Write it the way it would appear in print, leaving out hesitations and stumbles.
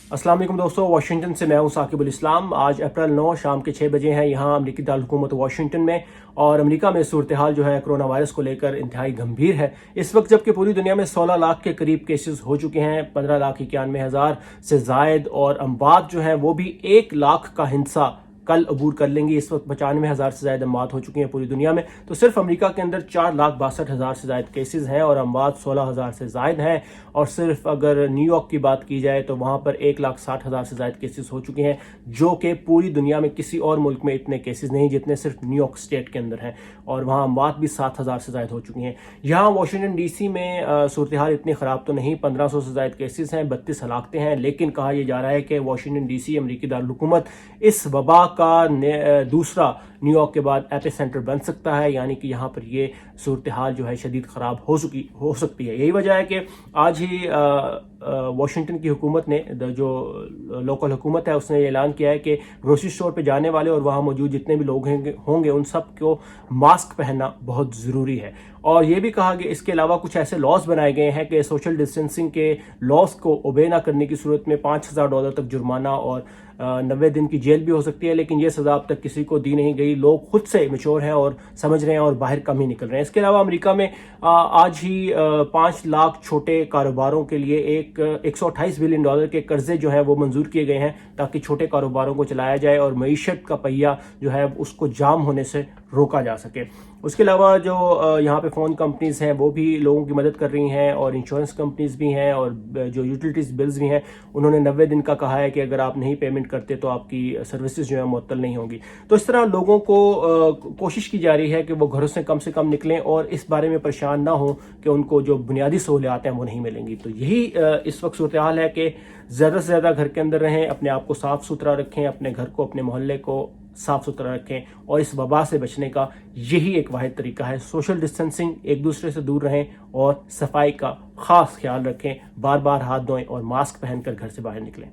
अस्सलाम वालेकुम दोस्तों, वाशिंगटन से मैं हूं साकिब उल इस्लाम। आज अप्रैल 9 शाम के 6 बजे हैं यहाँ अमरीकी दारकूमत वाशिंगटन में। और अमेरिका में सूरत हाल जो है कोरोना वायरस को लेकर इंतहाई गंभीर है इस वक्त, जबकि पूरी दुनिया में 16 लाख के करीब केसेस हो चुके हैं, 15,91,000 से जायद, और अमवात जो है वो भी 1 लाख का हिस्सा कल अबूर कर लेंगी। इस वक्त 95,000 से ज्यादा अमवात हो चुकी हैं पूरी दुनिया में। तो सिर्फ अमेरिका के अंदर 4,62,000 से ज्यादा केसेस हैं और अमवात 16,000 से ज्यादा हैं। और सिर्फ अगर न्यूयॉर्क की बात की जाए तो वहां पर 1,60,000 से ज्यादा केसेस हो चुके हैं, जो कि पूरी दुनिया में किसी और मुल्क में इतने केसेस नहीं जितने सिर्फ न्यूयॉर्क स्टेट के अंदर हैं। और वहां अमवात भी 7,000 से ज्यादा हो चुकी हैं। यहाँ वाशिंगटन डीसी में सूरत हाल इतनी खराब तो नहीं, 1,500 से ज्यादा केसेस हैं, 32 हलाकतें हैं। लेकिन कहा यह जा रहा है कि वाशिंगटन डीसी अमरीकी दारुल इस वबा का दूसरा न्यूयॉर्क के बाद एपी सेंटर बन सकता है, यानी कि यहाँ पर ये सूरत हाल जो है शदीद ख़राब हो सकती है। यही वजह है कि आज ही वाशिंगटन की हुकूमत ने, जो लोकल हुकूमत है, उसने ऐलान किया है कि ग्रोसरी स्टोर पे जाने वाले और वहाँ मौजूद जितने भी लोग होंगे उन सब को मास्क पहनना बहुत ज़रूरी है। और ये भी कहा कि इसके अलावा कुछ ऐसे लॉज बनाए गए हैं कि सोशल डिस्टेंसिंग के लॉज को ओबे ना करने की सूरत में $5,000 तक जुर्माना और 90 दिन की जेल भी हो सकती है। लेकिन ये सजा अब तक किसी को दी नहीं गई। लोग खुद से मेच्योर हैं और समझ रहे हैं और बाहर कम ही निकल रहे हैं। इसके अलावा अमेरिका में आज ही 5 लाख छोटे कारोबारों के लिए $128 बिलियन के कर्जे जो है वो मंजूर किए गए हैं, ताकि छोटे कारोबारों को चलाया जाए और मईशत का पहिया जो है उसको जाम होने से रोका जा सके। उसके अलावा जो यहाँ पे फ़ोन कंपनीज हैं वो भी लोगों की मदद कर रही हैं, और इंश्योरेंस कंपनीज भी हैं, और जो यूटिलिटीज बिल्स भी हैं उन्होंने 90 दिन का कहा है कि अगर आप नहीं पेमेंट करते तो आपकी सर्विसेज जो है मुअत्तल नहीं होंगी। तो इस तरह लोगों को कोशिश की जा रही है कि वो घरों से कम निकलें और इस बारे में परेशान ना हो कि उनको जो बुनियादी सहूलियात हैं वो नहीं मिलेंगी। तो यही इस वक्त सूरत हाल है कि ज़्यादा से ज़्यादा घर के अंदर रहें, अपने आप को साफ़ सुथरा रखें, अपने घर को, अपने मोहल्ले को साफ सुथरा रखें, और इस वबा से बचने का यही एक वाहिद तरीका है। सोशल डिस्टेंसिंग, एक दूसरे से दूर रहें और सफाई का खास ख्याल रखें, बार बार हाथ धोएं और मास्क पहनकर घर से बाहर निकलें।